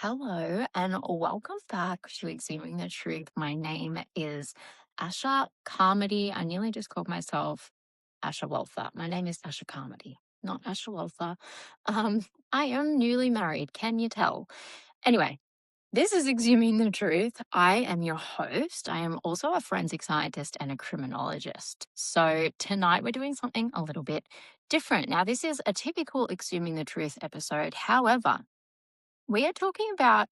Hello and welcome back to Exhuming the Truth. My name is Asha Carmody. I nearly just called myself Asha Walther. My name is Asha Carmody, not Asha Walther. Um, I am newly married. Can you tell? Anyway, this is Exhuming the Truth. I am your host. I am also a forensic scientist and a criminologist. So tonight we're doing something a little bit different. Now, this is a typical Exhuming the Truth episode. However, we are talking about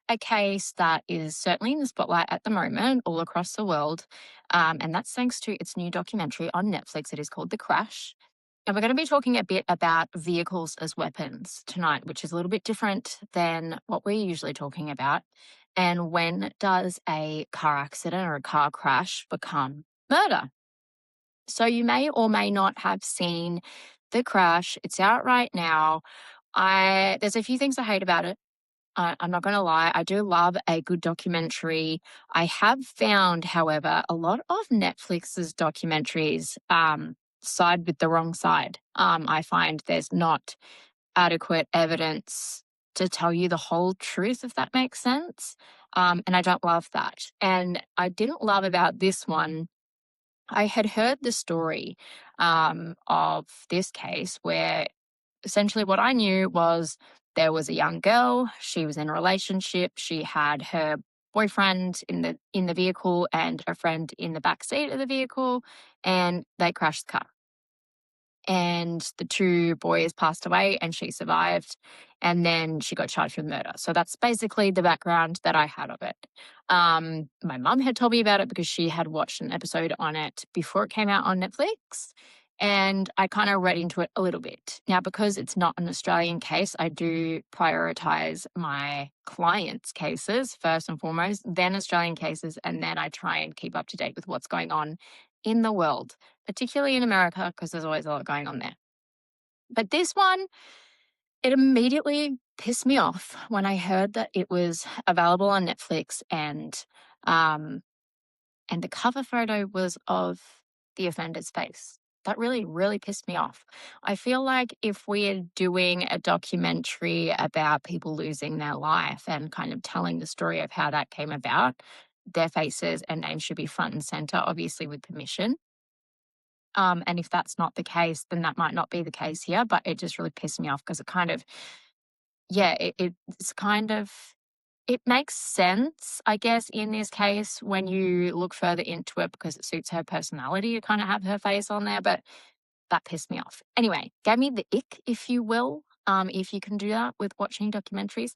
a case that is certainly in the spotlight at the moment all across the world. And that's thanks to its new documentary on Netflix. It is called The Crash. And we're going to be talking a bit about vehicles as weapons tonight, which is a little bit different than what we're usually talking about. And when does a car accident or a car crash become murder? So you may or may not have seen The Crash. It's out right now. There's a few things I hate about it. I'm not going to lie, I do love a good documentary. I have found, however, a lot of Netflix's documentaries side with the wrong side. I find there's not adequate evidence to tell you the whole truth, if that makes sense. And I don't love that. And I didn't love about this one. I had heard the story of this case where essentially what I knew was there was a young girl, she was in a relationship, she had her boyfriend in the vehicle and a friend in the back seat of the vehicle, and they crashed the car. And the two boys passed away and she survived, and then she got charged with murder. So that's basically the background that I had of it. My mum had told me about it because she had watched an episode on it before it came out on Netflix, and I kind of read into it a little bit. Now, because it's not an Australian case, I do prioritize my clients' cases first and foremost, then Australian cases, and then I try and keep up to date with what's going on in the world, particularly in America, because there's always a lot going on there. But this one, it immediately pissed me off when I heard that it was available on Netflix, and the cover photo was of the offender's face. That really, really pissed me off. I feel like if we're doing a documentary about people losing their life and kind of telling the story of how that came about, their faces and names should be front and center, obviously with permission. And if that's not the case, then that might not be the case here. But it just really pissed me off because it kind of, yeah, it's kind of, it makes sense, I guess, in this case when you look further into it because it suits her personality to kind of have her face on there. But that pissed me off. Anyway, gave me the ick, if you will, if you can do that with watching documentaries.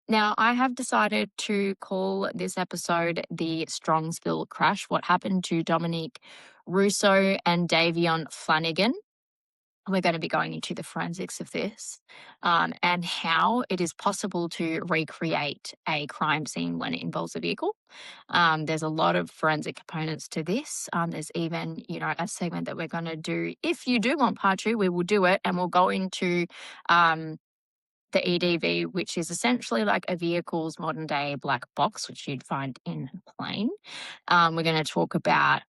Now, I have decided to call this episode the Strongsville Crash, what happened to Dominic Russo and Davion Flanagan. We're going to be going into the forensics of this, and how it is possible to recreate a crime scene when it involves a vehicle. There's a lot of forensic components to this. There's even, a segment that we're going to do. If you do want part two, we will do it, and we'll go into the EDV, which is essentially like a vehicle's modern day black box, which you'd find in a plane. We're going to talk about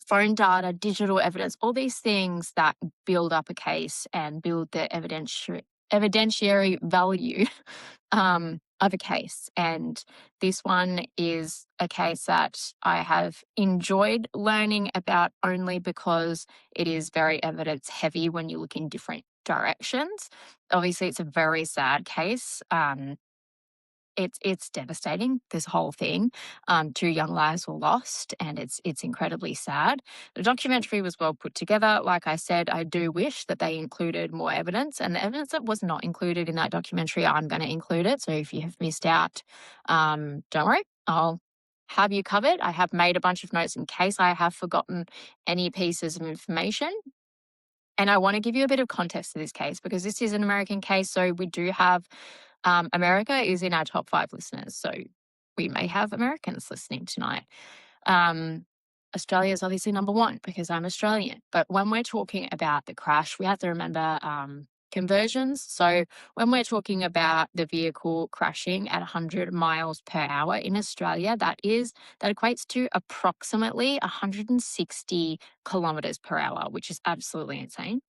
phone data, digital evidence, all these things that build up a case and build the evidentiary value of a case. And this one is a case that I have enjoyed learning about only because it is very evidence heavy when you look in different directions. Obviously, it's a very sad case. It's devastating, this whole thing. Two young lives were lost, and it's incredibly sad. The documentary was well put together. Like I said, I do wish that they included more evidence, and the evidence that was not included in that documentary, I'm going to include it. So if you have missed out, don't worry, I'll have you covered. I have made a bunch of notes in case I have forgotten any pieces of information. And I want to give you a bit of context to this case because this is an American case. So we do have America is in our top 5 listeners. So we may have Americans listening tonight. Australia is obviously number 1 because I'm Australian. But when we're talking about the crash, we have to remember conversions. So when we're talking about the vehicle crashing at 100 miles per hour in Australia, that equates to approximately 160 kilometers per hour, which is absolutely insane.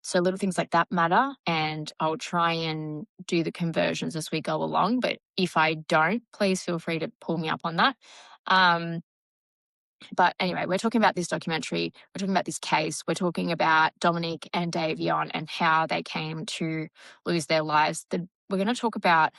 So little things like that matter, and I'll try and do the conversions as we go along. But if I don't, please feel free to pull me up on that. But anyway, we're talking about this documentary. We're talking about this case. We're talking about Dominic and Davion and how they came to lose their lives. We're going to talk about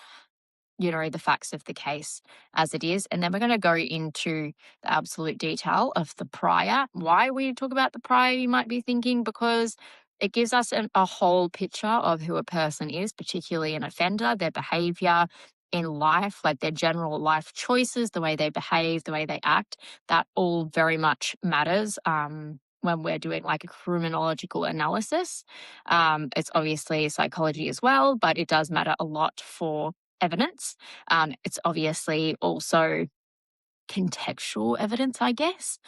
the facts of the case as it is. And then we're going to go into the absolute detail of the prior. Why we talk about the prior, you might be thinking, because it gives us a whole picture of who a person is, particularly an offender, their behaviour in life, like their general life choices, the way they behave, the way they act. That all very much matters when we're doing like a criminological analysis. It's obviously psychology as well, but it does matter a lot for evidence. It's obviously also contextual evidence, I guess.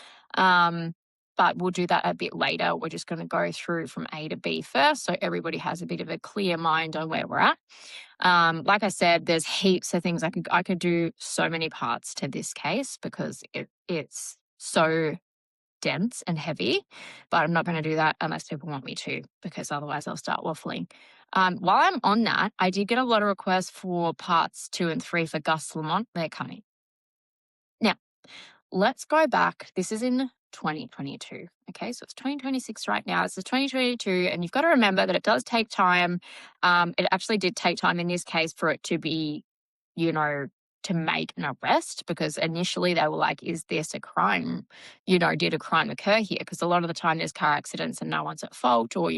But we'll do that a bit later. We're just going to go through from A to B first, so everybody has a bit of a clear mind on where we're at. Like I said, there's heaps of things I could do so many parts to this case because it's so dense and heavy, but I'm not going to do that unless people want me to, because otherwise I'll start waffling. While I'm on that, I did get a lot of requests for parts 2 and 3 for Gus Lamont. They're coming. Now, let's go back. This is in 2022. Okay, so it's 2026 right now. It's 2022, and you've got to remember that it does take time. It actually did take time in this case for it to be, to make an arrest, because initially they were like, is this a crime? Did a crime occur here? Because a lot of the time there's car accidents and no one's at fault, or,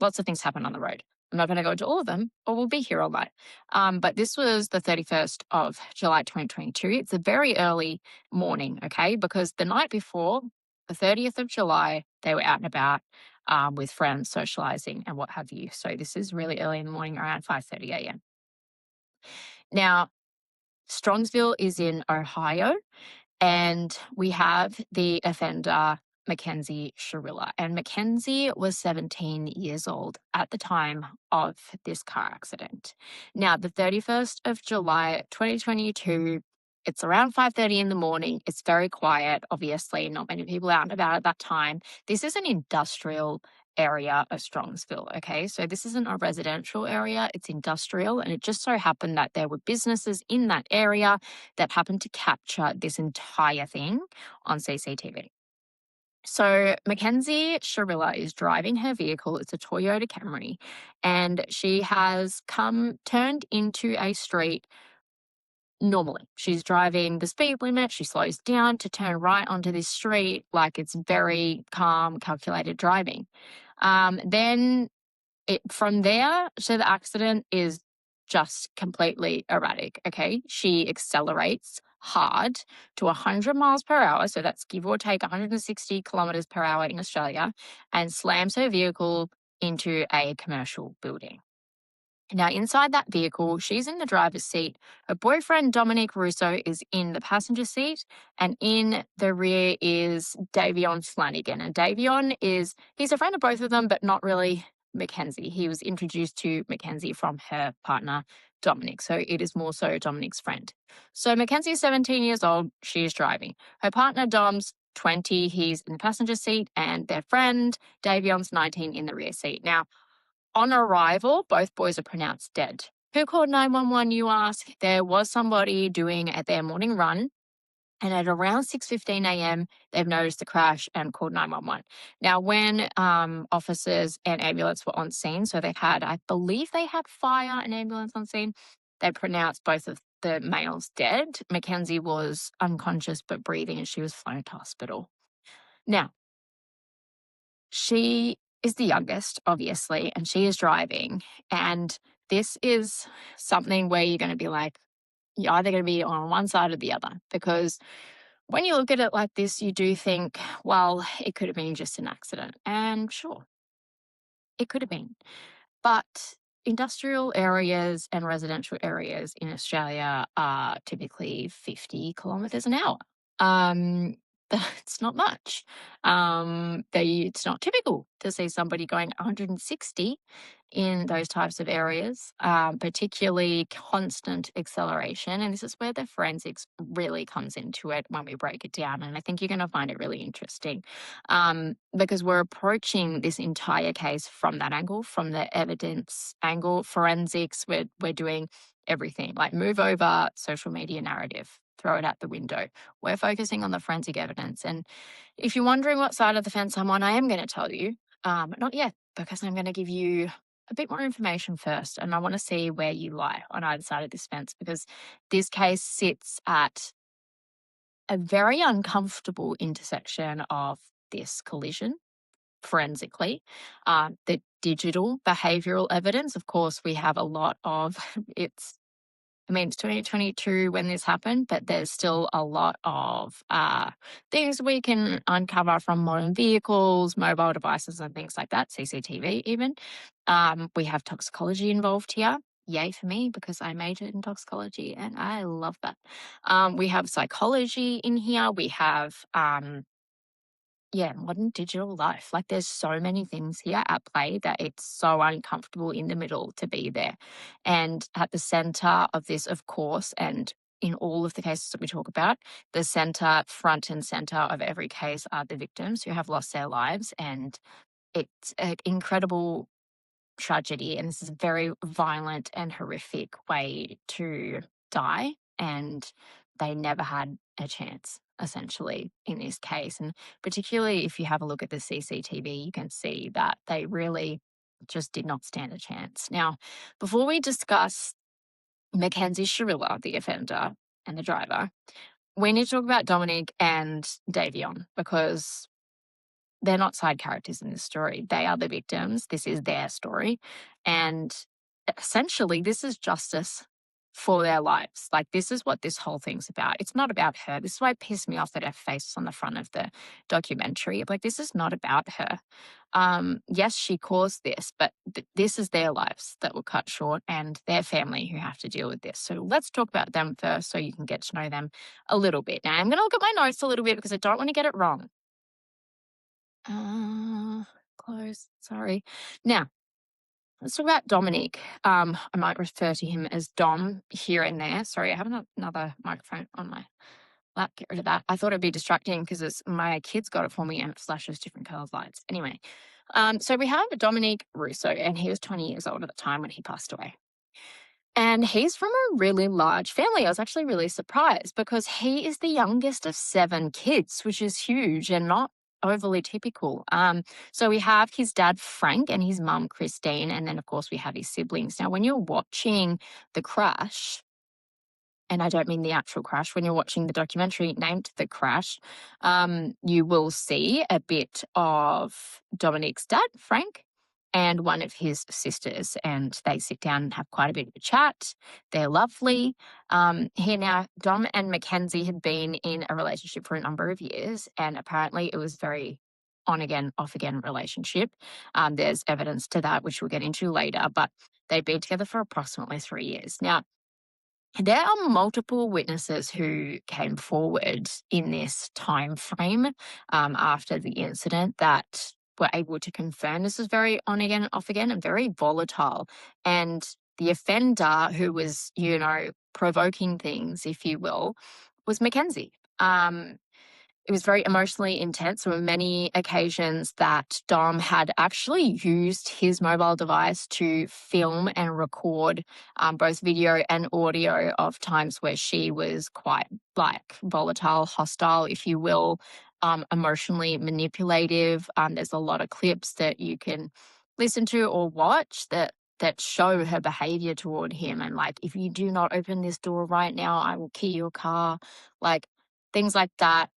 lots of things happen on the road. I'm not going to go into all of them, or we'll be here all night. But this was the 31st of July 2022. It's a very early morning, okay? Because the night before, the 30th of July, they were out and about with friends, socializing and what have you. So this is really early in the morning, around 5:30 a.m. Now, Strongsville is in Ohio, and we have the offender, Mackenzie Shirilla. And Mackenzie was 17 years old at the time of this car accident. Now, the 31st of July, 2022, it's around 5:30 in the morning. It's very quiet, obviously, not many people out and about at that time. This is an industrial area of Strongsville, okay? So this isn't a residential area, it's industrial, and it just so happened that there were businesses in that area that happened to capture this entire thing on CCTV. So Mackenzie Shirilla is driving her vehicle. It's a Toyota Camry, and she has turned into a street normally. She's driving the speed limit. She slows down to turn right onto this street, like it's very calm, calculated driving. Then from there, so the accident is just completely erratic, okay? She accelerates hard to 100 miles per hour, so that's give or take 160 kilometers per hour in Australia, and slams her vehicle into a commercial building. Now, inside that vehicle, she's in the driver's seat. Her boyfriend, Dominic Russo, is in the passenger seat. And in the rear is Davion Flanagan. And he's a friend of both of them, but not really Mackenzie. He was introduced to Mackenzie from her partner, Dominic. So it is more so Dominic's friend. So Mackenzie is 17 years old. She is driving. Her partner, Dom's 20. He's in the passenger seat. And their friend, Davion's 19, in the rear seat. Now, on arrival, both boys are pronounced dead. Who called 911, you ask? There was somebody doing their morning run, and at around 6:15 a.m., they've noticed the crash and called 911. Now, when officers and ambulance were on scene, so I believe they had fire and ambulance on scene, they pronounced both of the males dead. Mackenzie was unconscious but breathing, and she was flown to hospital. Now, she is the youngest, obviously, and she is driving. And this is something where you're going to be like, you're either going to be on one side or the other. Because when you look at it like this, you do think, well, it could have been just an accident. And sure, it could have been. But industrial areas and residential areas in Australia are typically 50 kilometres an hour. It's not much. It's not typical to see somebody going 160 in those types of areas, particularly constant acceleration. And this is where the forensics really comes into it when we break it down. And I think you're going to find it really interesting, because we're approaching this entire case from that angle, from the evidence angle, forensics. We're doing everything, like move over social media narrative, throw it out the window. We're focusing on the forensic evidence. And if you're wondering what side of the fence I'm on, I am going to tell you. Not yet, because I'm going to give you a bit more information first. And I want to see where you lie on either side of this fence, because this case sits at a very uncomfortable intersection of this collision forensically, the digital behavioural evidence. Of course, we have a lot of it's 2022 when this happened, but there's still a lot of things we can uncover from modern vehicles, mobile devices, and things like that, CCTV even. We have toxicology involved here. Yay for me, because I majored in toxicology and I love that. We have psychology in here. We have modern digital life. Like, there's so many things here at play that it's so uncomfortable in the middle to be there. And at the center of this, of course, and in all of the cases that we talk about, the front and center of every case are the victims who have lost their lives. And it's an incredible tragedy. And this is a very violent and horrific way to die. And they never had a chance, essentially, in this case. And particularly if you have a look at the CCTV, you can see that they really just did not stand a chance. Now, before we discuss Mackenzie Shirilla, the offender and the driver, we need to talk about Dominic and Davion, because they're not side characters in this story. They are the victims. This is their story. And essentially, this is justice for their lives. Like, this is what this whole thing's about. It's not about her. This is why it pissed me off that her face is on the front of the documentary. Like, this is not about her. Yes, she caused this, but this is their lives that were cut short, and their family who have to deal with this. So let's talk about them first so you can get to know them a little bit. Now, I'm going to look at my notes a little bit because I don't want to get it wrong. Close. Sorry. Now, let's talk about Dominic. I might refer to him as Dom here and there. Sorry, I have another microphone on my lap. Get rid of that. I thought it'd be distracting because my kids got it for me and it flashes different colored lights. Anyway, so we have Dominic Russo, and he was 20 years old at the time when he passed away. And he's from a really large family. I was actually really surprised because he is the youngest of 7 kids, which is huge and not overly typical. So we have his dad, Frank, and his mum, Christine. And then, of course, we have his siblings. Now, when you're watching the crash, and I don't mean the actual crash, when you're watching the documentary named The Crash, you will see a bit of Dominic's dad, Frank, and one of his sisters, and they sit down and have quite a bit of a chat. They're lovely. Here now, Dom and Mackenzie had been in a relationship for a number of years, and apparently it was very on again, off again relationship. There's evidence to that, which we'll get into later, but they'd been together for approximately 3 years. Now, there are multiple witnesses who came forward in this time frame after the incident that were able to confirm this was very on again, off again, and very volatile. And the offender who was, provoking things, if you will, was Mackenzie. It was very emotionally intense. There were many occasions that Dom had actually used his mobile device to film and record both video and audio of times where she was quite volatile, hostile, if you will, emotionally manipulative. There's a lot of clips that you can listen to or watch that show her behavior toward him. And if you do not open this door right now, I will key your car. Things like that.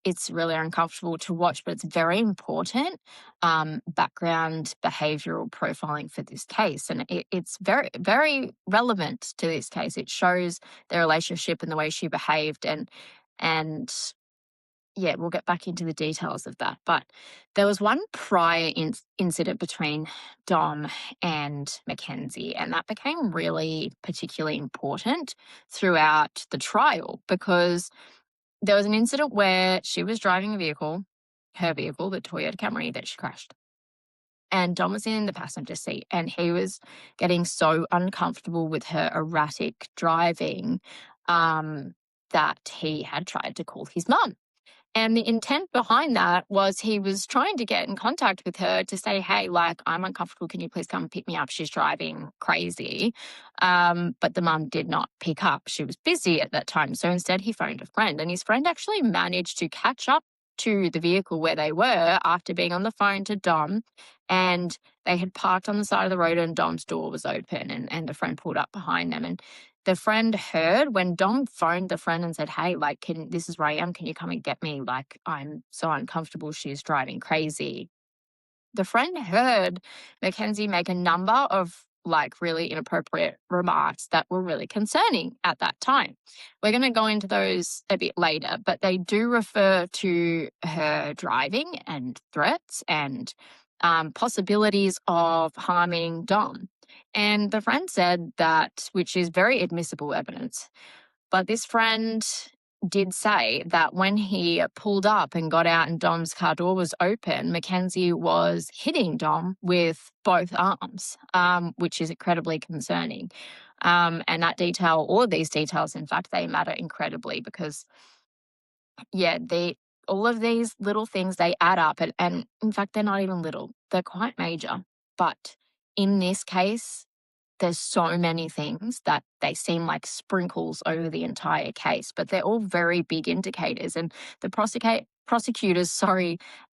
It's really uncomfortable to watch, but it's very important background behavioural profiling for this case. And it's very, very relevant to this case. It shows their relationship and the way she behaved. And we'll get back into the details of that. But there was one prior incident between Dom and Mackenzie, and that became really particularly important throughout the trial because there was an incident where she was driving her vehicle, the Toyota Camry, that she crashed. And Dom was in the passenger seat, and he was getting so uncomfortable with her erratic driving that he had tried to call his mum. And the intent behind that was he was trying to get in contact with her to say, hey, like, I'm uncomfortable. Can you please come pick me up? She's driving crazy. But the mum did not pick up. She was busy at that time. So instead, he phoned a friend, and his friend actually managed to catch up to the vehicle where they were after being on the phone to Dom. And they had parked on the side of the road, and Dom's door was open, and the friend pulled up behind them. And the friend heard when Dom phoned the friend and said, hey, like, this is where I am. Can you come and get me? Like, I'm so uncomfortable. She's driving crazy. The friend heard Mackenzie make a number of like really inappropriate remarks that were really concerning at that time. We're going to go into those a bit later, but they do refer to her driving and threats and possibilities of harming Dom. And the friend said that, which is very admissible evidence, but this friend did say that when he pulled up and got out and Dom's car door was open, Mackenzie was hitting Dom with both arms, which is incredibly concerning. And that detail, all of these details, in fact, they matter incredibly because, yeah, all of these little things, they add up. And in fact, they're not even little. They're quite major. But in this case, there's so many things that they seem like sprinkles over the entire case, but they're all very big indicators. And the prosecutors,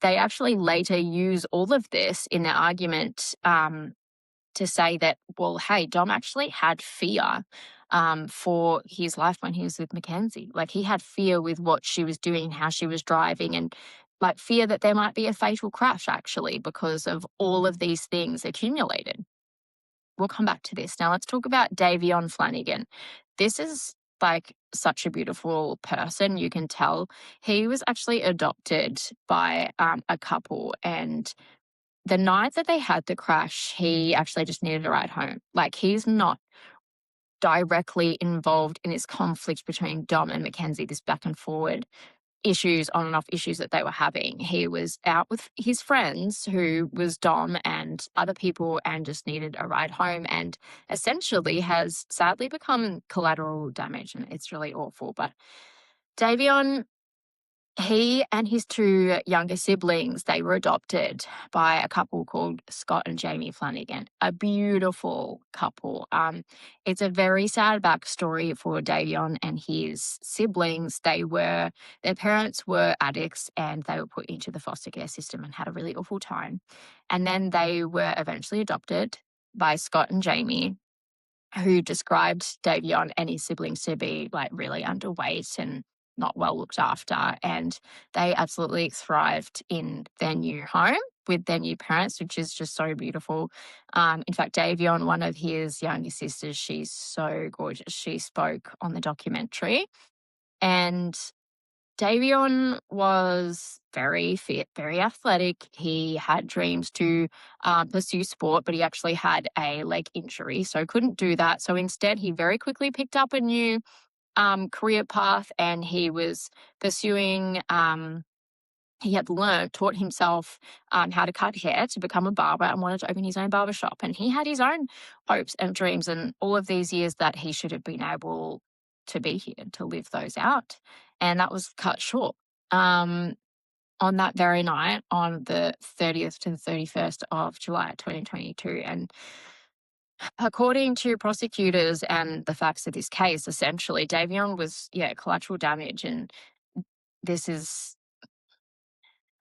they actually later use all of this in their argument to say that, well, hey, Dom actually had fear for his life when he was with Mackenzie. Like, he had fear with what she was doing, how she was driving, and like fear that there might be a fatal crash actually because of all of these things accumulated. We'll come back to this. Now let's talk about Davion Flanagan. This is like such a beautiful person. You can tell he was actually adopted by a couple, and the night that they had the crash, he actually just needed a ride home. Like, he's not directly involved in this conflict between Dom and Mackenzie, this back and forward issues, on and off issues that they were having. He was out with his friends, who was Dom and other people, and just needed a ride home, and essentially has sadly become collateral damage, and it's really awful. But Davion, he and his two younger siblings, they were adopted by a couple called Scott and Jamie Flanagan, a beautiful couple. It's a very sad backstory for Davion and his siblings. Their parents were addicts, and they were put into the foster care system and had a really awful time. And then they were eventually adopted by Scott and Jamie, who described Davion and his siblings to be like really underweight and not well looked after. And they absolutely thrived in their new home with their new parents, which is just so beautiful. In fact, Davion, one of his younger sisters, she's so gorgeous. She spoke on the documentary. And Davion was very fit, very athletic. He had dreams to pursue sport, but he actually had a leg injury, so couldn't do that. So instead, he very quickly picked up a new career path, and he was pursuing. He had taught himself how to cut hair to become a barber, and wanted to open his own barber shop. And he had his own hopes and dreams, and all of these years that he should have been able to be here to live those out. And that was cut short. On that very night, on the 30th to the 31st of July 2022. And according to prosecutors and the facts of this case, essentially, Davion was, collateral damage. And this is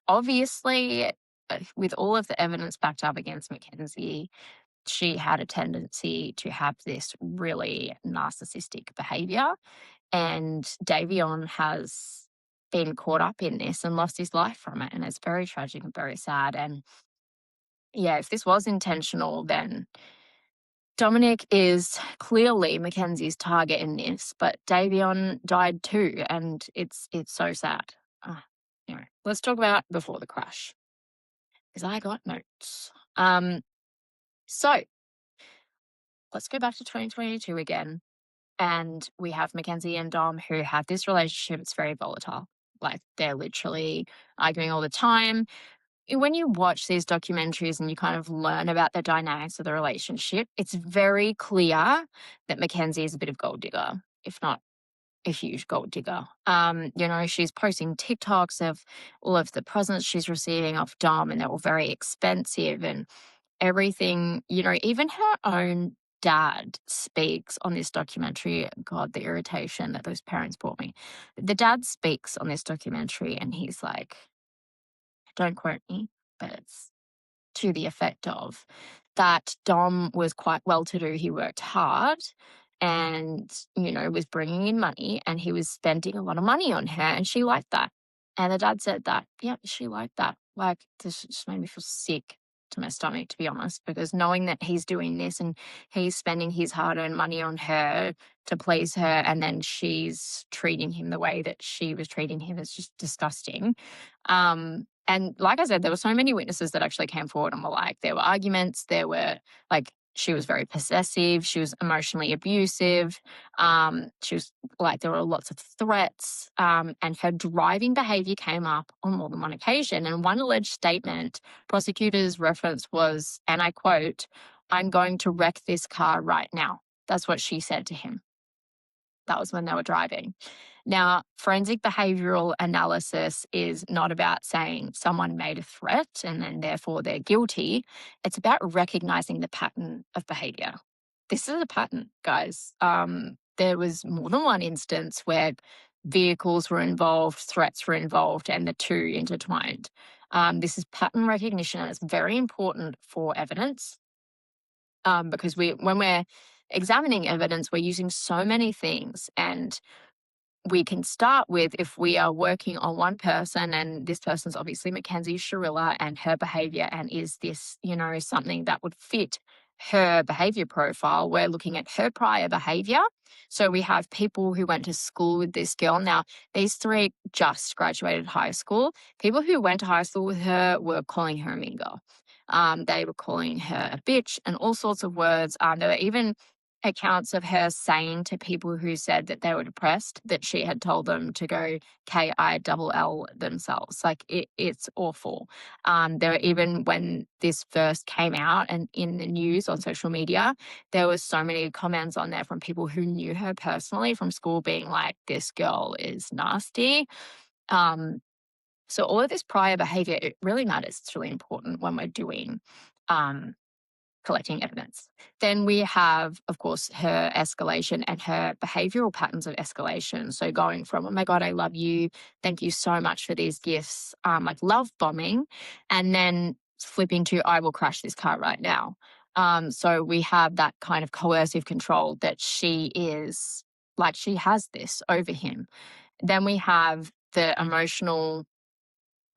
obviously, with all of the evidence backed up against Mackenzie, she had a tendency to have this really narcissistic behaviour. And Davion has been caught up in this and lost his life from it. And it's very tragic and very sad. And if this was intentional, then Dominic is clearly Mackenzie's target in this, but Davion died too, and it's so sad. Anyway, let's talk about before the crash, because I got notes. So let's go back to 2022 again. And we have Mackenzie and Dom who have this relationship. It's very volatile. Like they're literally arguing all the time. When you watch these documentaries and you kind of learn about the dynamics of the relationship, it's very clear that Mackenzie is a bit of gold digger, if not a huge gold digger. She's posting TikToks of all of the presents she's receiving off Dom, and they're all very expensive and everything. Even her own dad speaks on this documentary. God, the irritation that those parents brought me. The dad speaks on this documentary and he's like, don't quote me, but it's to the effect of that Dom was quite well to do. He worked hard and, was bringing in money, and he was spending a lot of money on her, and she liked that. And the dad said that, yeah, she liked that. Like, this just made me feel sick to my stomach, to be honest, because knowing that he's doing this and he's spending his hard earned money on her to please her, and then she's treating him the way that she was treating him is just disgusting. And like I said, there were so many witnesses that actually came forward and were like, there were arguments, there were like, she was very possessive, she was emotionally abusive, she was like, there were lots of threats, and her driving behaviour came up on more than one occasion. And one alleged statement prosecutors referenced was, and I quote, "I'm going to wreck this car right now." That's what she said to him. That was when they were driving. Now, forensic behavioural analysis is not about saying someone made a threat and then therefore they're guilty. It's about recognising the pattern of behaviour. This is a pattern, guys. There was more than one instance where vehicles were involved, threats were involved, and the two intertwined. This is pattern recognition, and it's very important for evidence, because when we're examining evidence, we're using so many things, and we can start with, if we are working on one person, and this person's obviously Mackenzie Shirilla and her behaviour, and is this, something that would fit her behaviour profile, we're looking at her prior behaviour. So we have people who went to school with this girl. Now, these three just graduated high school. People who went to high school with her were calling her a mean girl. They were calling her a bitch and all sorts of words. There were even accounts of her saying to people who said that they were depressed that she had told them to go KILL themselves. Like, it's awful. There were even, when this first came out and in the news on social media, there was so many comments on there from people who knew her personally from school being like, this girl is nasty. So all of this prior behaviour, it really matters. It's really important when we're doing collecting evidence. Then we have, of course, her escalation and her behavioural patterns of escalation. So going from, oh my God, I love you, thank you so much for these gifts, like love bombing, and then flipping to, I will crash this car right now. So we have that kind of coercive control that she is, like, she has this over him. Then we have the emotional.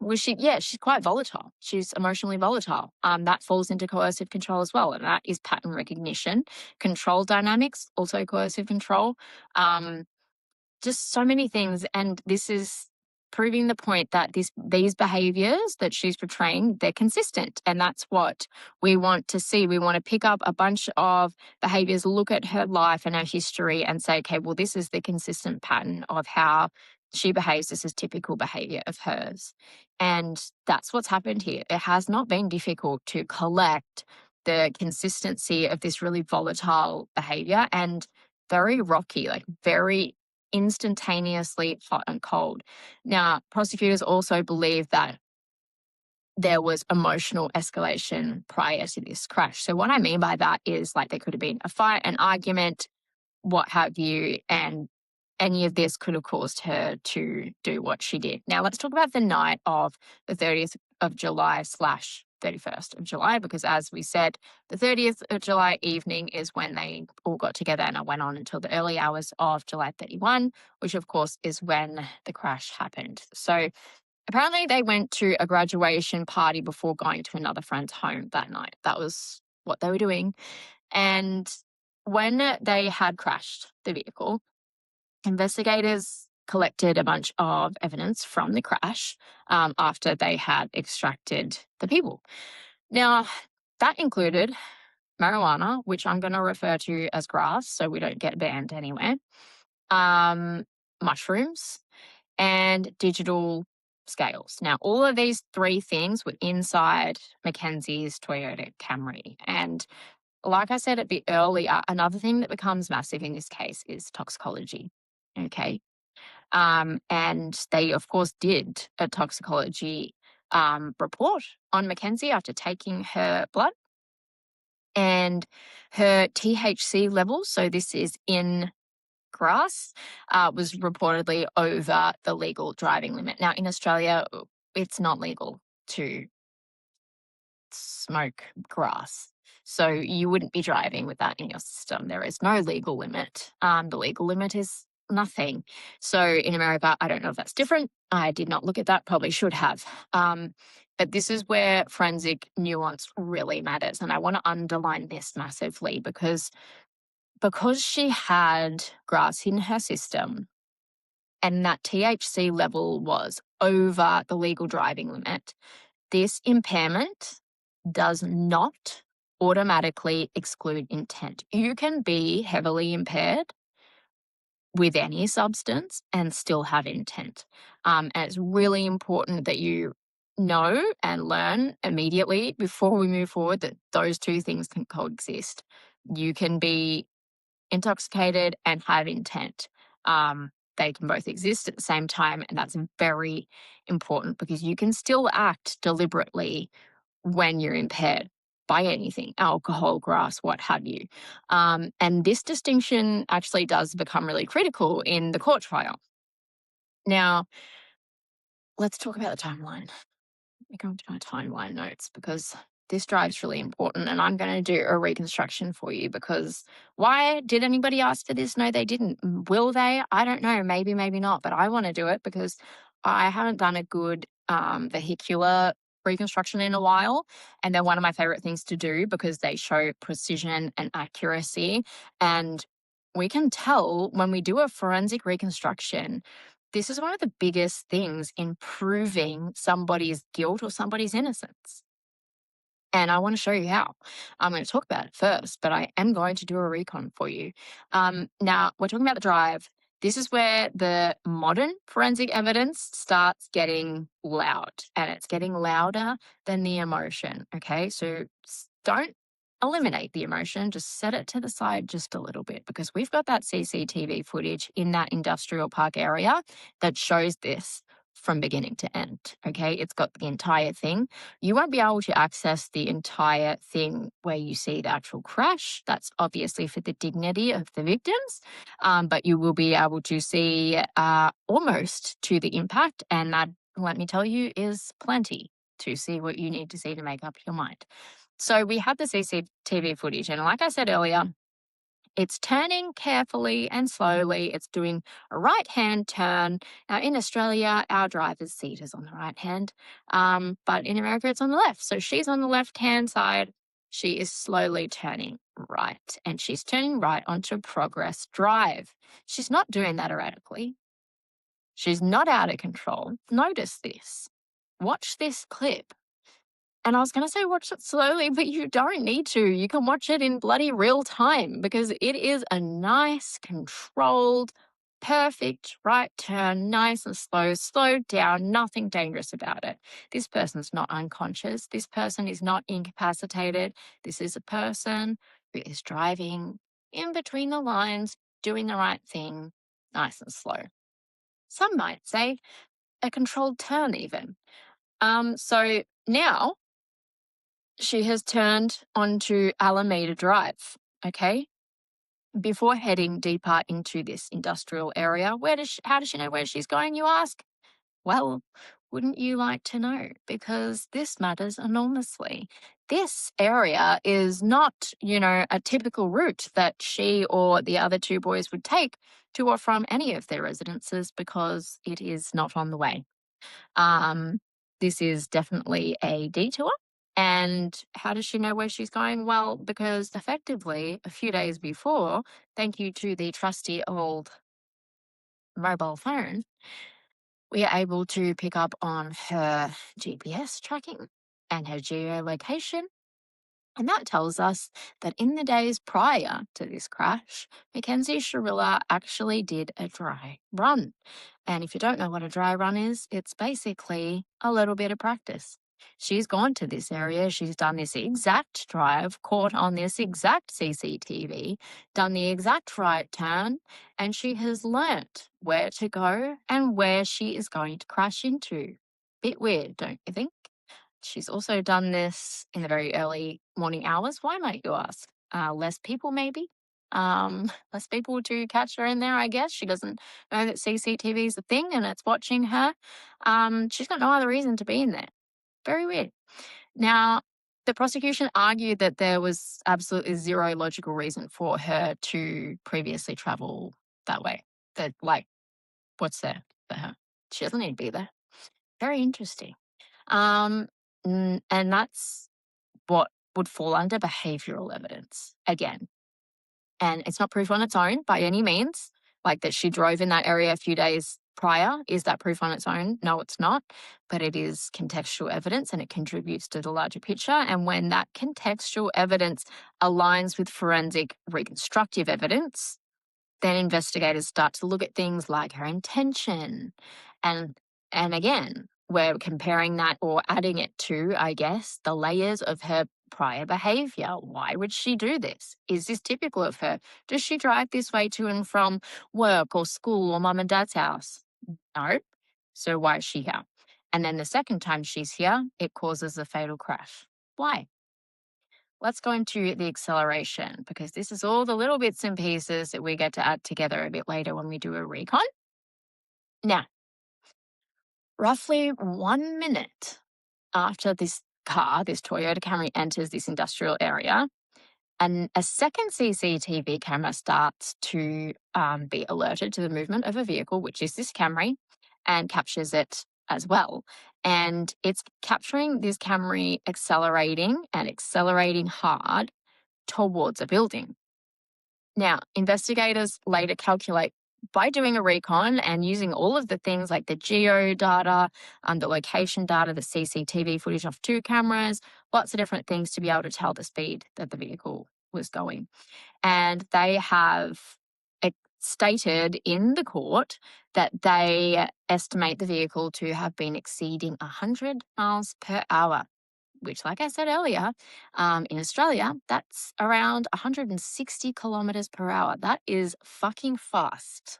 Well, she's quite volatile. She's emotionally volatile. That falls into coercive control as well, and that is pattern recognition. Control dynamics, also coercive control. Just so many things, and this is proving the point that these behaviours that she's portraying, they're consistent, and that's what we want to see. We want to pick up a bunch of behaviours, look at her life and her history, and say, okay, well, this is the consistent pattern of how she behaves. This is typical behaviour of hers. And that's what's happened here. It has not been difficult to collect the consistency of this really volatile behaviour, and very rocky, like very instantaneously hot and cold. Now, prosecutors also believe that there was emotional escalation prior to this crash. So what I mean by that is, like, there could have been a fight, an argument, what have you, and any of this could have caused her to do what she did. Now, let's talk about the night of the 30th of July / 31st of July, because as we said, the 30th of July evening is when they all got together, and it went on until the early hours of July 31, which of course is when the crash happened. So apparently they went to a graduation party before going to another friend's home that night. That was what they were doing. And when they had crashed the vehicle, investigators collected a bunch of evidence from the crash after they had extracted the people. Now, that included marijuana, which I'm going to refer to as grass so we don't get banned anywhere, mushrooms, and digital scales. Now, all of these three things were inside Mackenzie's Toyota Camry. And like I said a bit earlier, another thing that becomes massive in this case is toxicology. Okay. And they, of course, did a toxicology report on Mackenzie after taking her blood, and her THC levels, so this is in grass, was reportedly over the legal driving limit. Now, in Australia, it's not legal to smoke grass. So you wouldn't be driving with that in your system. There is no legal limit. The legal limit is nothing. So in America, I don't know if that's different. I did not look at that, probably should have. But this is where forensic nuance really matters. And I want to underline this massively because she had grass in her system and that THC level was over the legal driving limit, this impairment does not automatically exclude intent. You can be heavily impaired with any substance and still have intent. And it's really important that you know and learn immediately before we move forward that those two things can coexist. You can be intoxicated and have intent. They can both exist at the same time, and that's very important because you can still act deliberately when you're impaired by anything, alcohol, grass, what have you. And this distinction actually does become really critical in the court trial. Now, let's talk about the timeline. Let me go into my timeline notes because this drive's really important, and I'm going to do a reconstruction for you because why did anybody ask for this? No, they didn't. Will they? I don't know. Maybe, maybe not. But I want to do it because I haven't done a good vehicular reconstruction in a while, and they're one of my favorite things to do because they show precision and accuracy. And we can tell when we do a forensic reconstruction, this is one of the biggest things in proving somebody's guilt or somebody's innocence. And I want to show you how. I'm going to talk about it first, but I am going to do a recon for you. Now, we're talking about the drive. This is where the modern forensic evidence starts getting loud, and it's getting louder than the emotion. Okay, so don't eliminate the emotion, just set it to the side just a little bit because we've got that CCTV footage in that industrial park area that shows this from beginning to end. Okay, it's got the entire thing. You won't be able to access the entire thing where you see the actual crash. That's obviously for the dignity of the victims, but you will be able to see almost to the impact, and that, let me tell you, is plenty to see what you need to see to make up your mind. So we have the CCTV footage, and like I said earlier, it's turning carefully and slowly. It's doing a right-hand turn. Now, in Australia, our driver's seat is on the right hand, but in America, it's on the left. So she's on the left-hand side. She is slowly turning right, and she's turning right onto Progress Drive. She's not doing that erratically. She's not out of control. Notice this. Watch this clip. And I was going to say watch it slowly, but you don't need to. You can watch it in bloody real time because it is a nice, controlled, perfect right turn, nice and slow, slowed down, nothing dangerous about it. This person's not unconscious. This person is not incapacitated. This is a person who is driving in between the lines, doing the right thing, nice and slow. Some might say a controlled turn even. So now she has turned onto Alameda Drive, okay? Before heading deeper into this industrial area, how does she know where she's going, you ask? Well, wouldn't you like to know? Because this matters enormously. This area is not, a typical route that she or the other two boys would take to or from any of their residences because it is not on the way. This is definitely a detour. And how does she know where she's going? Well, because effectively, a few days before, thank you to the trusty old mobile phone, we are able to pick up on her GPS tracking and her geolocation. And that tells us that in the days prior to this crash, Mackenzie Shirilla actually did a dry run. And if you don't know what a dry run is, it's basically a little bit of practice. She's gone to this area, she's done this exact drive, caught on this exact CCTV, done the exact right turn, and she has learnt where to go and where she is going to crash into. Bit weird, don't you think? She's also done this in the very early morning hours. Why, might you ask? Less people, maybe. Less people to catch her in there, I guess. She doesn't know that CCTV is a thing and it's watching her. She's got no other reason to be in there. Very weird. Now, the prosecution argued that there was absolutely zero logical reason for her to previously travel that way. That, like, what's there for her? She doesn't need to be there. Very interesting. Um, and that's what would fall under behavioural evidence again. And it's not proof on its own by any means, like that she drove in that area a few days prior. Is that proof on its own? No, it's not. But it is contextual evidence and it contributes to the larger picture. And when that contextual evidence aligns with forensic reconstructive evidence, then investigators start to look at things like her intention. And again, we're comparing that or adding it to, I guess, the layers of her prior behavior. Why would she do this? Is this typical of her? Does she drive this way to and from work or school or mum and dad's house? No. So why is she here? And then the second time she's here, it causes a fatal crash. Why? Let's go into the acceleration because this is all the little bits and pieces that we get to add together a bit later when we do a recon. Now, roughly 1 minute after this car, this Toyota Camry, enters this industrial area, and a second CCTV camera starts to be alerted to the movement of a vehicle, which is this Camry, and captures it as well. And it's capturing this Camry accelerating and accelerating hard towards a building. Now, investigators later calculate by doing a recon and using all of the things like the geo data, the location data, the CCTV footage off 2 cameras, lots of different things to be able to tell the speed that the vehicle was going. And they have stated in the court that they estimate the vehicle to have been exceeding 100 miles per hour, which, like I said earlier, in Australia, that's around 160 kilometers per hour. That is fucking fast.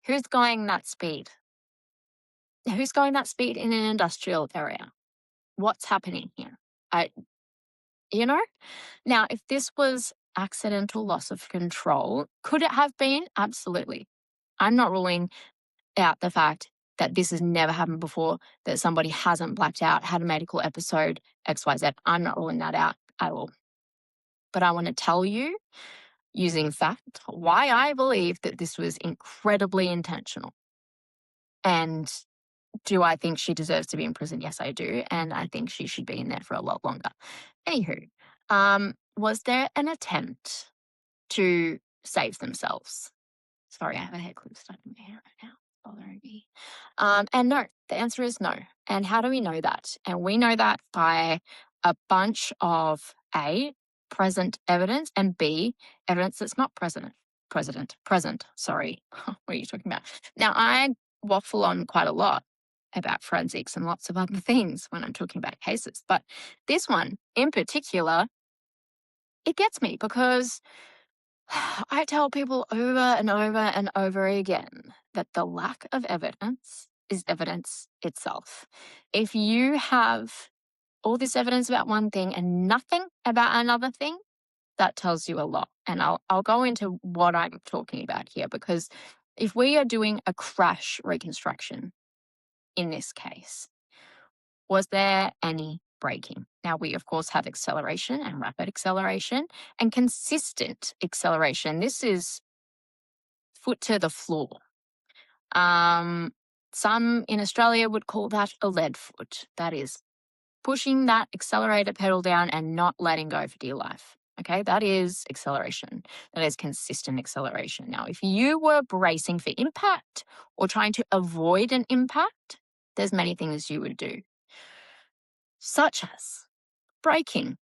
Who's going that speed? Who's going that speed in an industrial area? What's happening here? You know? Now, if this was accidental loss of control, could it have been? Absolutely. I'm not ruling out the fact that this has never happened before, that somebody hasn't blacked out, had a medical episode, XYZ. I'm not ruling that out at all. But I want to tell you, using fact, why I believe that this was incredibly intentional. And do I think she deserves to be in prison? Yes, I do. And I think she should be in there for a lot longer. Anywho, was there an attempt to save themselves? Sorry, I have a hair clip stuck in my hair right now. It's bothering me. And no, the answer is no. And how do we know that? And we know that by a bunch of A, present evidence, and B, evidence that's not present. Sorry. What are you talking about? Now, I waffle on quite a lot about forensics and lots of other things when I'm talking about cases. But this one in particular, it gets me because I tell people over and over and over again that the lack of evidence is evidence itself. If you have all this evidence about one thing and nothing about another thing, that tells you a lot. And I'll go into what I'm talking about here, because if we are doing a crash reconstruction in this case, was there any braking? Now, we, of course, have acceleration and rapid acceleration and consistent acceleration. This is foot to the floor. Some in Australia would call that a lead foot. That is pushing that accelerator pedal down and not letting go for dear life. Okay, that is acceleration. That is consistent acceleration. Now, if you were bracing for impact or trying to avoid an impact, there's many things you would do, such as braking.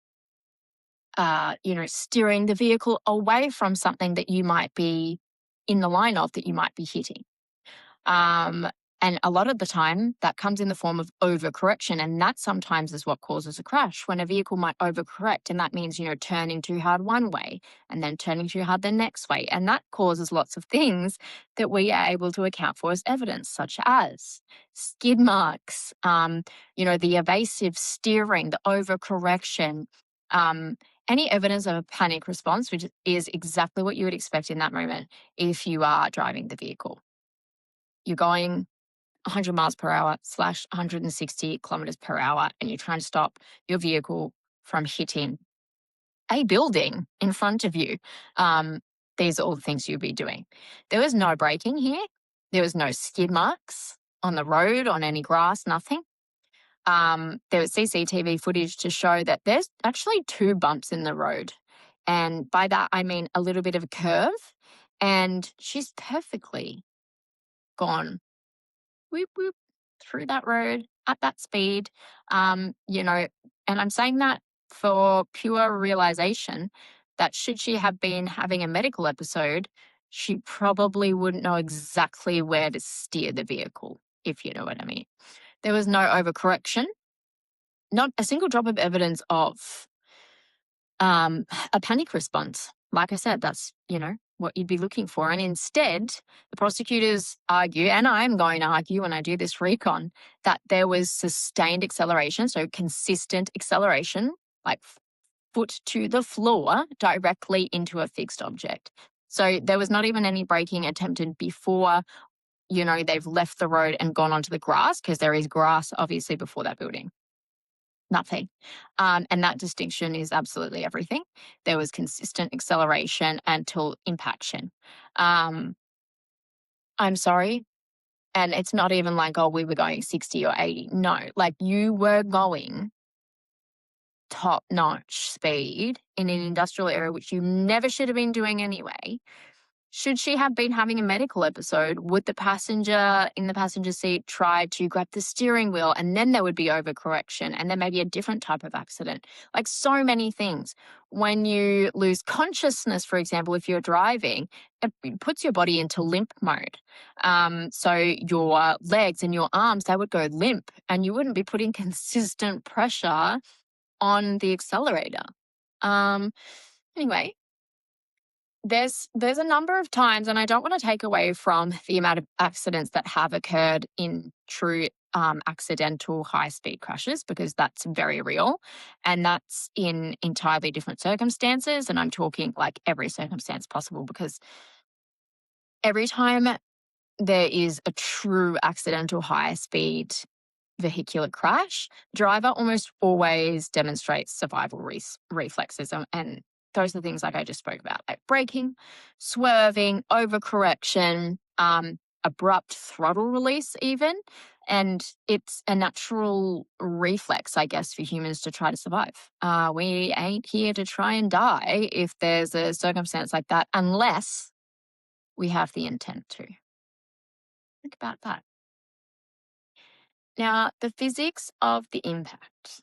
steering the vehicle away from something that you might be in the line of, that you might be hitting. And a lot of the time that comes in the form of overcorrection. And that sometimes is what causes a crash, when a vehicle might overcorrect. And that means, turning too hard one way and then turning too hard the next way. And that causes lots of things that we are able to account for as evidence, such as skid marks, the evasive steering, the overcorrection, any evidence of a panic response, which is exactly what you would expect in that moment if you are driving the vehicle. You're going 100 miles per hour / 160 kilometers per hour, and you're trying to stop your vehicle from hitting a building in front of you. These are all the things you'd be doing. There was no braking here. There was no skid marks on the road, on any grass, nothing. There was CCTV footage to show that there's actually 2 bumps in the road. And by that, I mean a little bit of a curve. And she's perfectly gone whoop, whoop, through that road at that speed. And I'm saying that for pure realization that should she have been having a medical episode, she probably wouldn't know exactly where to steer the vehicle, if you know what I mean. There was no overcorrection, not a single drop of evidence of a panic response. Like I said, that's, what you'd be looking for. And instead, the prosecutors argue, and I'm going to argue when I do this recon, that there was sustained acceleration, so consistent acceleration, like foot to the floor directly into a fixed object. So there was not even any braking attempted before, they've left the road and gone onto the grass, because there is grass obviously before that building. Nothing. And that distinction is absolutely everything. There was consistent acceleration until impaction. I'm sorry. And it's not even like, oh, we were going 60 or 80. No, like you were going top-notch speed in an industrial area, which you never should have been doing anyway. Should she have been having a medical episode, would the passenger in the passenger seat try to grab the steering wheel, and then there would be overcorrection, and then maybe a different type of accident? Like so many things. When you lose consciousness, for example, if you're driving, it puts your body into limp mode. So your legs and your arms, they would go limp, and you wouldn't be putting consistent pressure on the accelerator. Anyway, there's a number of times, and I don't want to take away from the amount of accidents that have occurred in true accidental high-speed crashes, because that's very real, and that's in entirely different circumstances, and I'm talking like every circumstance possible, because every time there is a true accidental high-speed vehicular crash, driver almost always demonstrates survival reflexes. And those are things like I just spoke about, like braking, swerving, overcorrection, abrupt throttle release even. And it's a natural reflex, I guess, for humans to try to survive. We ain't here to try and die if there's a circumstance like that, unless we have the intent to. Think about that. Now, the physics of the impact.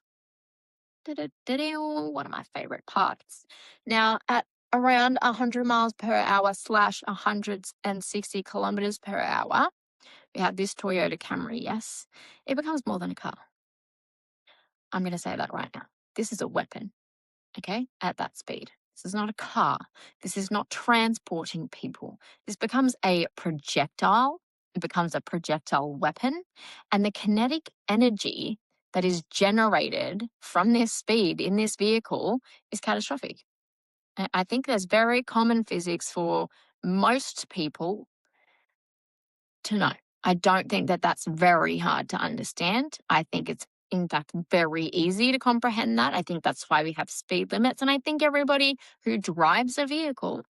One of my favorite parts. Now, at around 100 miles per hour / 160 kilometers per hour, we have this Toyota Camry, yes? It becomes more than a car. I'm going to say that right now. This is a weapon, okay, at that speed. This is not a car. This is not transporting people. This becomes a projectile. It becomes a projectile weapon. And the kinetic energy that is generated from this speed in this vehicle is catastrophic. I think there's very common physics for most people to know. I don't think that that's very hard to understand. I think it's, in fact, very easy to comprehend that. I think that's why we have speed limits. And I think everybody who drives a vehicle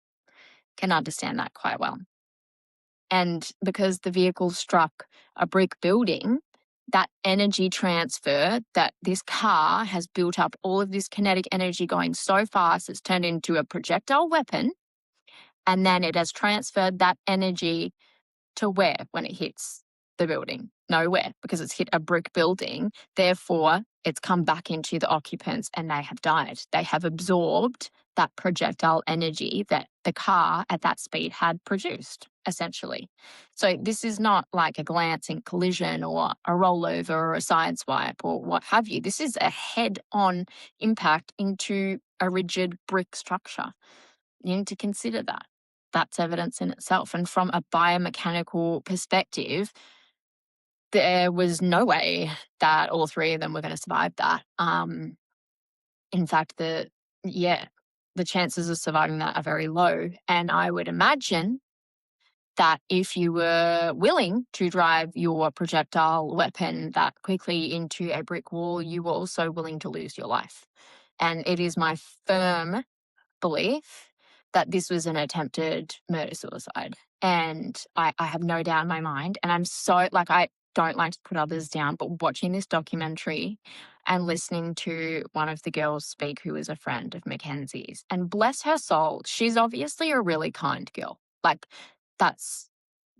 can understand that quite well. And because the vehicle struck a brick building, that energy transfer, that this car has built up all of this kinetic energy going so fast, it's turned into a projectile weapon. And then it has transferred that energy to where when it hits the building? nowhere because it's hit a brick building. Therefore, it's come back into the occupants and they have died. They have absorbed that projectile energy that the car at that speed had produced, essentially. So this is not like a glancing collision or a rollover or a sideswipe or what have you. This is a head-on impact into a rigid brick structure. You need to consider that. That's evidence in itself. And from a biomechanical perspective, there was no way that all three of them were going to survive that. In fact, the chances of surviving that are very low. And I would imagine that if you were willing to drive your projectile weapon that quickly into a brick wall, you were also willing to lose your life. And it is my firm belief that this was an attempted murder-suicide. And I have no doubt in my mind. And I'm so, like, I don't like to put others down, but watching this documentary and listening to one of the girls speak who was a friend of Mackenzie's, and bless her soul, she's obviously a really kind girl. Like, that's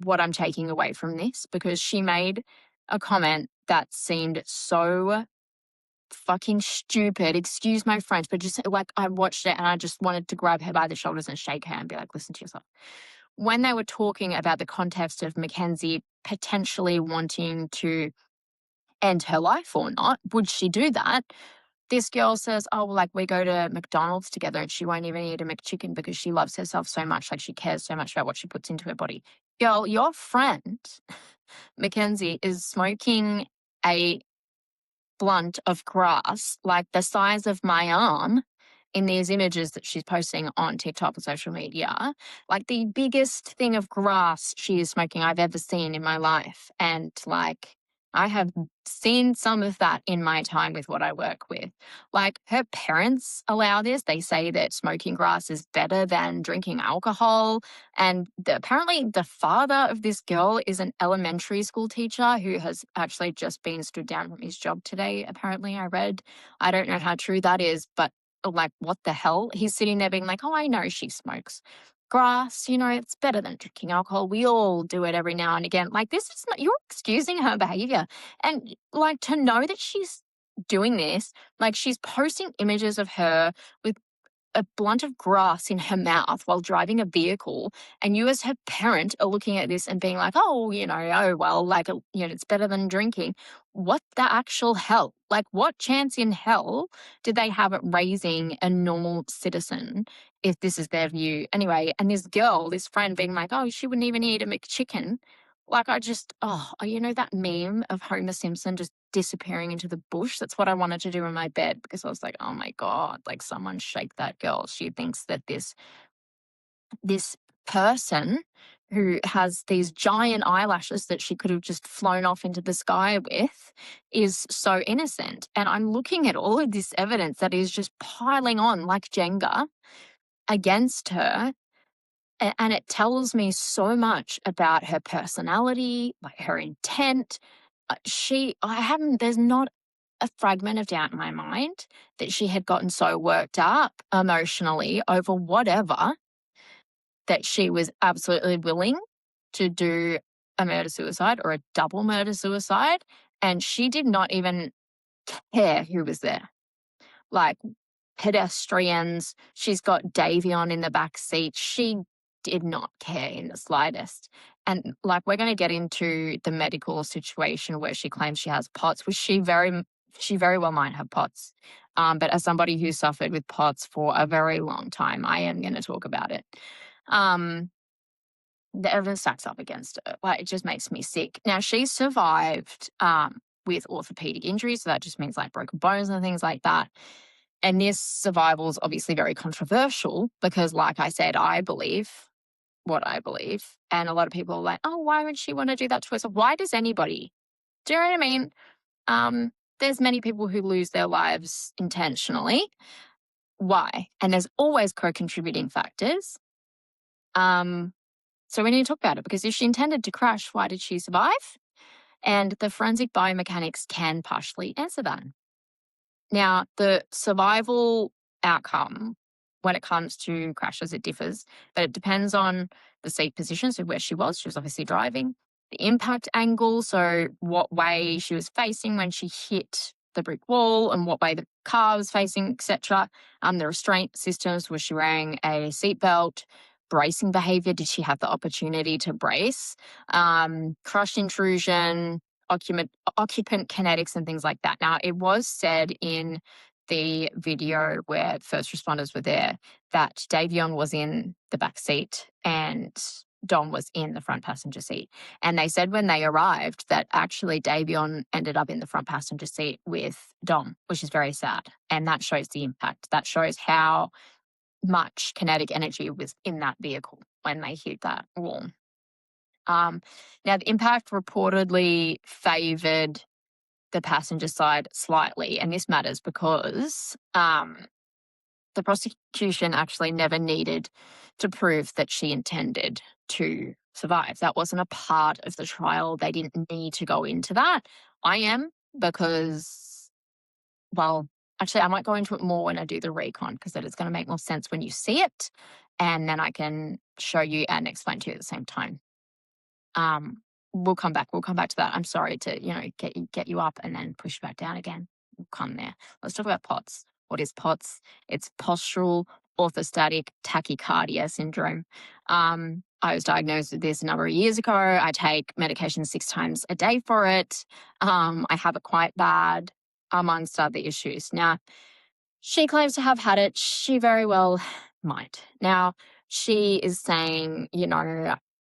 what I'm taking away from this, because she made a comment that seemed so fucking stupid, excuse my French, but just like I watched it and I just wanted to grab her by the shoulders and shake her and be like, listen to yourself. When they were talking about the context of Mackenzie potentially wanting to end her life or not, would she do that? This girl says, oh, well, like we go to McDonald's together and she won't even eat a McChicken because she loves herself so much, like she cares so much about what she puts into her body. Girl, your friend, Mackenzie, is smoking a blunt of grass like the size of my arm in these images that she's posting on TikTok and social media, like the biggest thing of grass she is smoking I've ever seen in my life. And like, I have seen some of that in my time with what I work with. Like, her parents allow this. They say that smoking grass is better than drinking alcohol. And apparently the father of this girl is an elementary school teacher who has actually just been stood down from his job today, apparently, I read. I don't know how true that is, but like, what the hell? He's sitting there being like, oh, I know she smokes grass, it's better than drinking alcohol. We all do it every now and again. Like, this is not, you're excusing her behavior. And like, to know that she's doing this, like she's posting images of her with a blunt of grass in her mouth while driving a vehicle, and you as her parent are looking at this and being like, oh, oh, well, like, it's better than drinking. What the actual hell? Like, what chance in hell did they have at raising a normal citizen if this is their view? Anyway, and this girl, this friend being like, oh, she wouldn't even eat a McChicken. Like, that meme of Homer Simpson just disappearing into the bush? That's what I wanted to do in my bed, because I was like, oh my God, like, someone shake that girl. She thinks that this person who has these giant eyelashes that she could have just flown off into the sky with is so innocent. And I'm looking at all of this evidence that is just piling on like Jenga against her. And it tells me so much about her personality, like her intent. There's not a fragment of doubt in my mind that she had gotten so worked up emotionally over whatever that she was absolutely willing to do a murder-suicide or a double murder-suicide. And she did not even care who was there. Like, pedestrians, she's got Davion in the back seat. She did not care in the slightest. And like, we're going to get into the medical situation where she claims she has POTS, which she very well might have POTS. But as somebody who suffered with POTS for a very long time, I am going to talk about it. The evidence stacks up against her. Like, it just makes me sick. Now, she survived with orthopedic injuries, so that just means like broken bones and things like that. And this survival is obviously very controversial because, like I said, I believe what I believe. And a lot of people are like, oh, why would she want to do that to herself? Why does anybody? Do you know what I mean? There's many people who lose their lives intentionally. Why? And there's always co-contributing factors. So we need to talk about it, because if she intended to crash, why did she survive? And the forensic biomechanics can partially answer that. Now, the survival outcome when it comes to crashes, it differs, but it depends on the seat position, so where she was obviously driving, the impact angle, so what way she was facing when she hit the brick wall and what way the car was facing, etc. The restraint systems, was she wearing a seatbelt? Bracing behavior, did she have the opportunity to brace? Crush intrusion, occupant kinetics and things like that. Now, it was said in the video where first responders were there that Davion was in the back seat and Dom was in the front passenger seat. And they said when they arrived that actually Davion ended up in the front passenger seat with Dom, which is very sad. And that shows the impact. That shows how much kinetic energy was in that vehicle when they hit that wall. Now, the impact reportedly favoured the passenger side slightly, and this matters because the prosecution actually never needed to prove that she intended to survive. That wasn't a part of the trial. They didn't need to go into that. I am, because, well, actually, I might go into it more when I do the recon, because that is going to make more sense when you see it, and then I can show you and explain to you at the same time. We'll come back to that. I'm sorry to, get you up and then push you back down again. We'll come there. Let's talk about POTS. What is POTS? It's postural orthostatic tachycardia syndrome. I was diagnosed with this a number of years ago. I take medication 6 times a day for it. I have it quite bad, amongst other issues. Now, she claims to have had it. She very well might. Now, she is saying,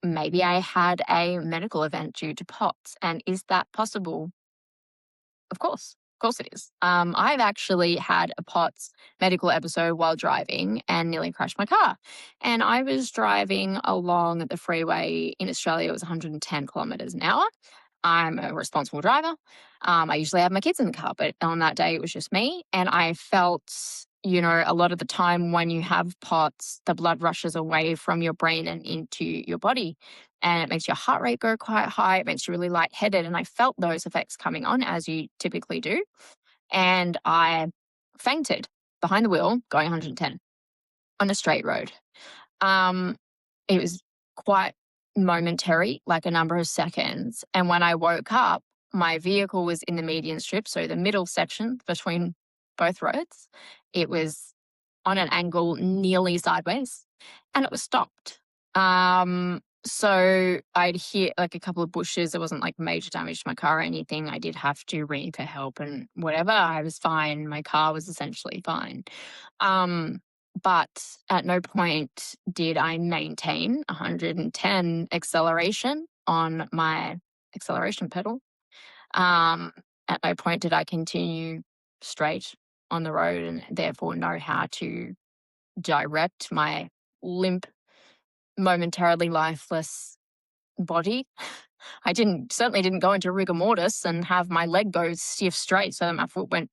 maybe I had a medical event due to POTS. And is that possible? Of course. Of course it is. I've actually had a POTS medical episode while driving and nearly crashed my car. And I was driving along the freeway in Australia. It was 110 kilometres an hour. I'm a responsible driver. I usually have my kids in the car, but on that day it was just me. And I felt, a lot of the time when you have POTS, the blood rushes away from your brain and into your body. And it makes your heart rate go quite high. It makes you really lightheaded. And I felt those effects coming on, as you typically do. And I fainted behind the wheel going 110 on a straight road. It was quite momentary, like a number of seconds. And when I woke up, my vehicle was in the median strip, so the middle section between both roads. It was on an angle nearly sideways, and it was stopped. So I'd hit like a couple of bushes. There wasn't like major damage to my car or anything. I did have to ring for help and whatever. I was fine. My car was essentially fine. But at no point did I maintain 110 acceleration on my acceleration pedal. At no point did I continue straight on the road and therefore know how to direct my limp, momentarily lifeless body. I certainly didn't go into rigor mortis and have my leg go stiff straight so that my foot went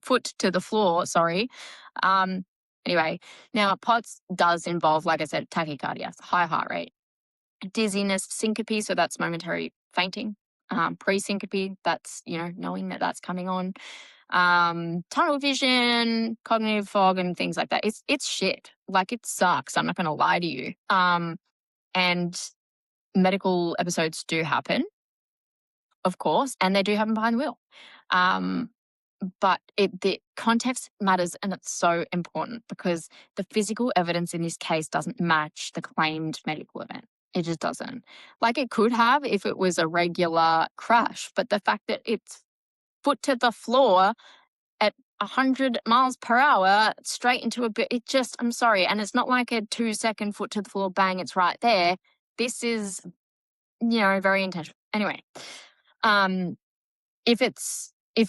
foot to the floor, sorry. Anyway, now POTS does involve, like I said, tachycardia, high heart rate, dizziness, syncope, so that's momentary fainting, pre-syncope, that's, knowing that that's coming on, tunnel vision, cognitive fog and things like that. It's shit. Like, it sucks. I'm not going to lie to you. And medical episodes do happen, of course, and they do happen behind the wheel. But the context matters, and it's so important because the physical evidence in this case doesn't match the claimed medical event. It just doesn't. Like, it could have if it was a regular crash, but the fact that it's foot to the floor at 100 miles per hour straight into it just, I'm sorry, and it's not like a 2-second foot to the floor, bang, it's right there. This is, very intentional. Anyway, if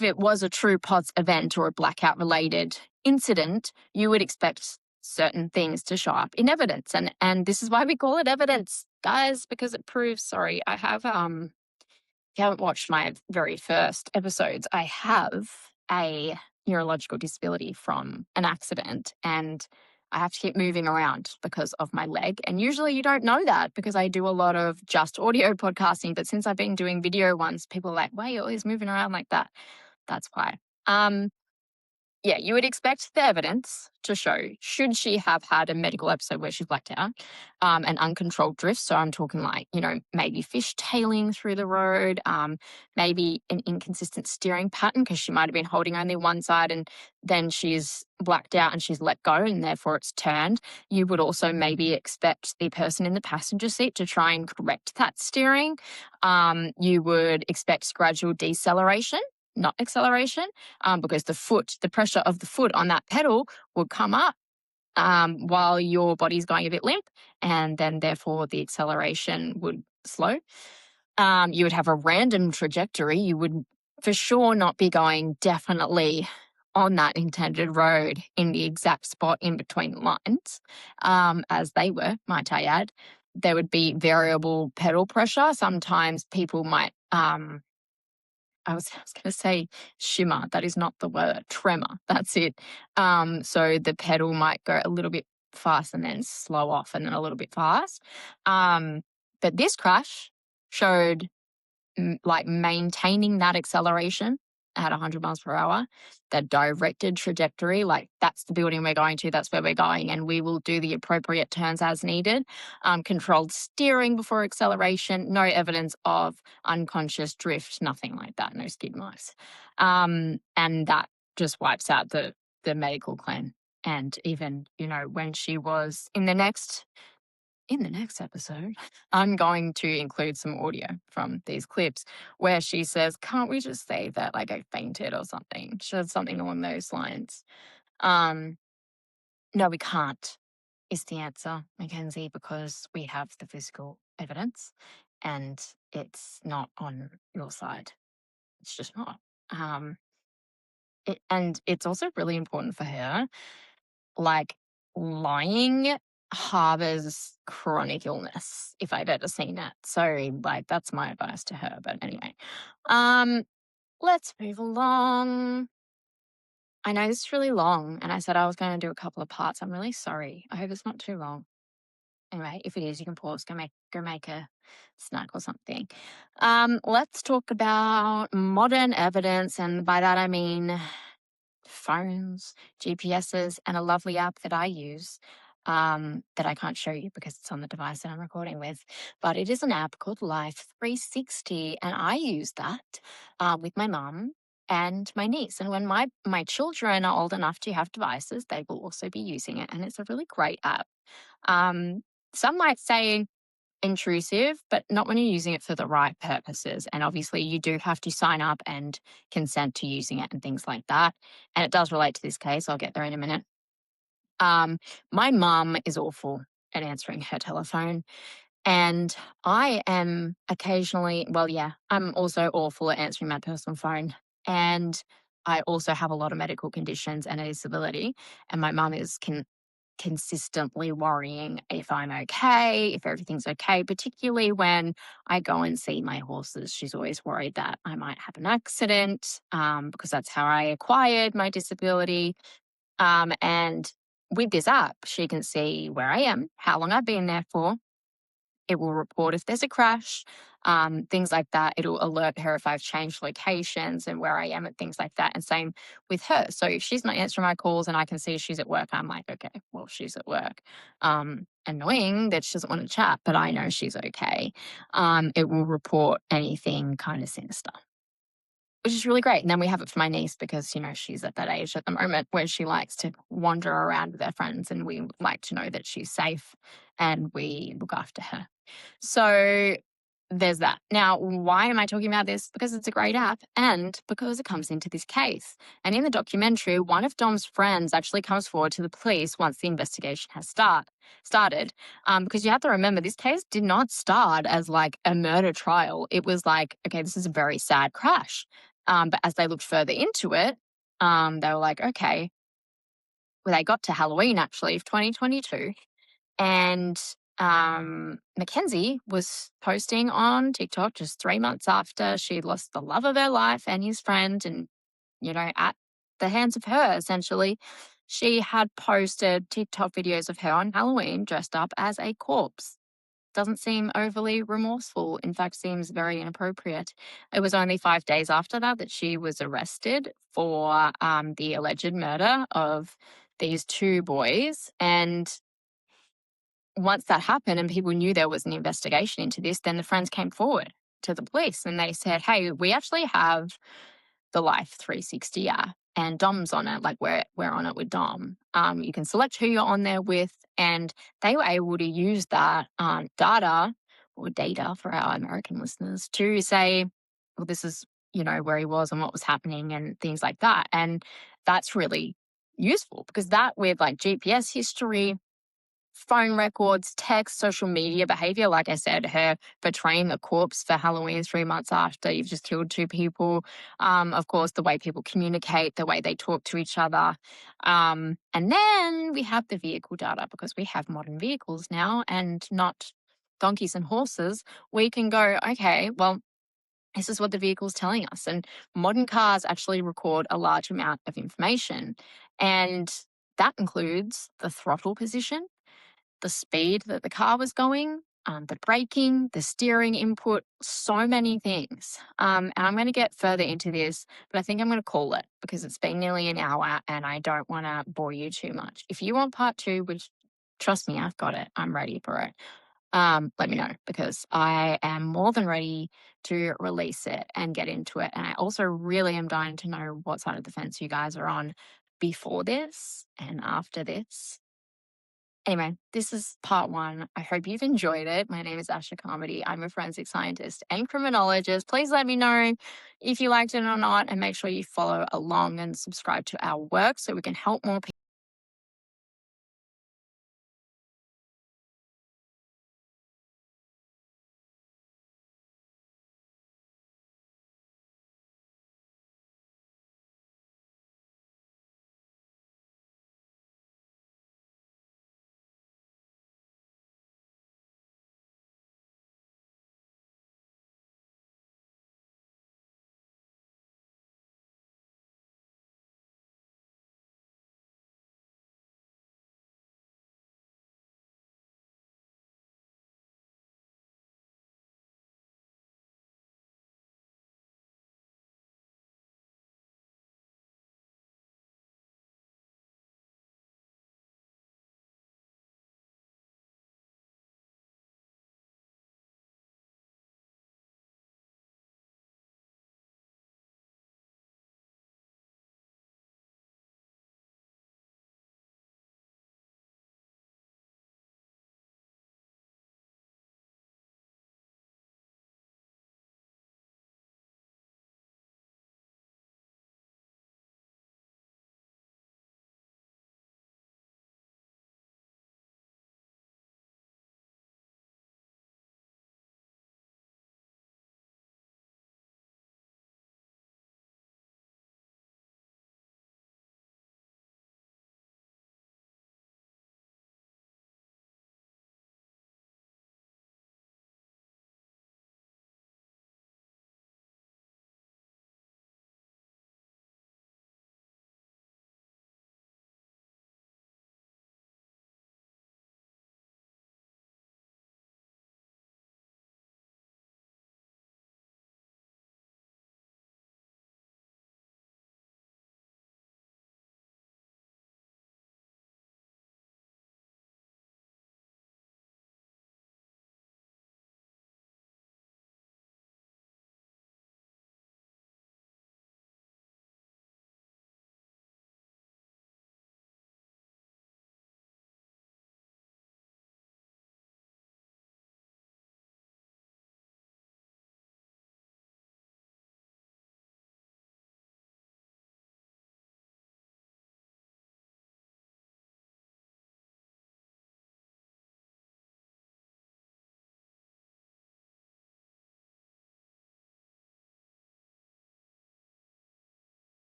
it was a true POTS event or a blackout related incident, you would expect certain things to show up in evidence. And this is why we call it evidence, guys, because it proves, sorry, I have, if you haven't watched my very first episodes, I have a neurological disability from an accident, and I have to keep moving around because of my leg. And usually you don't know that because I do a lot of just audio podcasting. But since I've been doing video ones, people are like, why are you always moving around like that? That's why. yeah, you would expect the evidence to show, should she have had a medical episode where she's blacked out, an uncontrolled drift. So I'm talking like, maybe fishtailing through the road, maybe an inconsistent steering pattern because she might have been holding only one side and then she's blacked out and she's let go and therefore it's turned. You would also maybe expect the person in the passenger seat to try and correct that steering. You would expect gradual deceleration, not acceleration, because the pressure of the foot on that pedal would come up while your body's going a bit limp, and then therefore the acceleration would slow. You would have a random trajectory. You would for sure not be going definitely on that intended road in the exact spot in between the lines, as they were, might I add. There would be variable pedal pressure. Sometimes people might I was going to say shimmer. That is not the word. Tremor. That's it. So the pedal might go a little bit fast and then slow off and then a little bit fast. But this crash showed like maintaining that acceleration at 100 miles per hour, that directed trajectory, like that's the building we're going to, that's where we're going, and we will do the appropriate turns as needed. Controlled steering before acceleration, no evidence of unconscious drift, nothing like that, no skid marks. And that just wipes out the medical claim. And even, when she was in the next episode, I'm going to include some audio from these clips where she says, can't we just say that like I fainted or something? She said something along those lines. No, we can't, is the answer, Mackenzie, because we have the physical evidence and it's not on your side. It's just not. And it's also really important for her. Like, lying harbors chronic illness, if I've ever seen it. So, like, that's my advice to her. But anyway, let's move along. I know this is really long, and I said I was going to do a couple of parts. I'm really sorry. I hope it's not too long. Anyway, if it is, you can pause, go make a snack or something. Let's talk about modern evidence, and by that I mean phones, GPSs, and a lovely app that I use that I can't show you because it's on the device that I'm recording with. But it is an app called Life 360, and I use that with my mum and my niece. And when my children are old enough to have devices, they will also be using it, and it's a really great app. Some might say intrusive, but not when you're using it for the right purposes. And obviously, you do have to sign up and consent to using it and things like that. And it does relate to this case. I'll get there in a minute. My mum is awful at answering her telephone. And I am occasionally, well, yeah, I'm also awful at answering my personal phone. And I also have a lot of medical conditions and a disability. And my mum is consistently worrying if I'm okay, if everything's okay, particularly when I go and see my horses. She's always worried that I might have an accident because that's how I acquired my disability. And with this app, she can see where I am, how long I've been there for. It will report if there's a crash, things like that. It'll alert her if I've changed locations and where I am and things like that. And same with her. So if she's not answering my calls and I can see she's at work, I'm like, okay, well, she's at work. Annoying that she doesn't want to chat, but I know she's okay. It will report anything kind of sinister, which is really great. And then we have it for my niece because, she's at that age at the moment where she likes to wander around with her friends and we like to know that she's safe and we look after her. So there's that. Now, why am I talking about this? Because it's a great app and because it comes into this case. And in the documentary, one of Dom's friends actually comes forward to the police once the investigation has started. Because you have to remember, this case did not start as like a murder trial. It was like, okay, this is a very sad crash. But as they looked further into it, they were like, okay, well, they got to Halloween actually of 2022. And Mackenzie was posting on TikTok just 3 months after she lost the love of her life and his friend, and, at the hands of her, essentially. She had posted TikTok videos of her on Halloween dressed up as a corpse. doesn't seem overly remorseful. In fact, seems very inappropriate. It was only 5 days after that she was arrested for the alleged murder of these 2 boys. And once that happened and people knew there was an investigation into this, then the friends came forward to the police and they said, hey, we actually have the Life 360 app and Dom's on it. Like we're on it with Dom. You can select who you're on there with, and they were able to use that data or data for our American listeners to say, well, this is, where he was and what was happening and things like that. And that's really useful because that with like GPS history, phone records, text, social media behavior. Like I said, her betraying a corpse for Halloween 3 months after you've just killed 2 people. Of course, the way people communicate, the way they talk to each other. And then we have the vehicle data because we have modern vehicles now and not donkeys and horses. We can go, okay, well, this is what the vehicle's telling us. And modern cars actually record a large amount of information. And that includes the throttle position, the speed that the car was going, the braking, the steering input, so many things. And I'm going to get further into this, but I think I'm going to call it because it's been nearly an hour and I don't want to bore you too much. If you want part 2, which trust me, I've got it. I'm ready for it. Let me know because I am more than ready to release it and get into it. And I also really am dying to know what side of the fence you guys are on before this and after this. Anyway, this is part 1. I hope you've enjoyed it. My name is Asha Carmody. I'm a forensic scientist and criminologist. Please let me know if you liked it or not, and make sure you follow along and subscribe to our work so we can help more people.